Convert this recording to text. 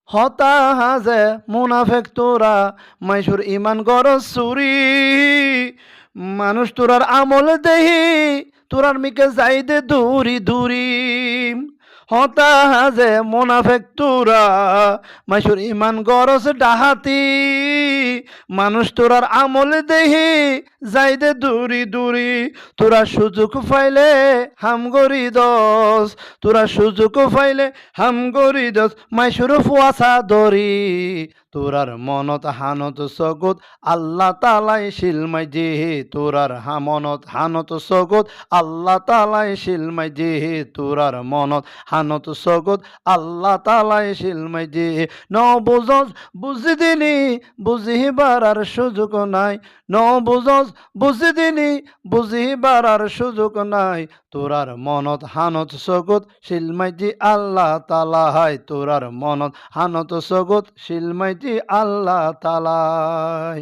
হতাহাজে মুনাফেক তোরা মাইসুর ইমান গরজ চুরি মানুষ তোরার আমল দেহি তোরার মিকে যাইদে দূরি দূরি হতাহাজে মুনাফেক তোরা মাইসুর ইমান গরজ ডাহাতি মানুষ তোরার আমল দেহি যাইদে দূরি দূরি তোরা সুযোগ পাইলে হাম গরি দস তোরা সুযোগ পাইলে হাম গরি দস মাইসুর ফুয়াশা দরি তোরার মনত হানত সগত আল্লাহ তালাই শিলমাই যে তোরার হামনত হানত সগত আল্লাহ তালাই শিলমাই যে তোরার মনত হানত সগত আল্লাহ তালাই শিলমাই যে ন বুঝস বুঝি দিনি বুঝিবার আর সুযোগ নাই ন বুঝস বুঝি দিনি বুঝিবার আর সুযোগ নাই তোরার মনত হানত সগত শিলমাইজি আল্লাহ তালা হায় তোরার মনত হানত সগত শিলমাইজি আল্লাহ তালাই।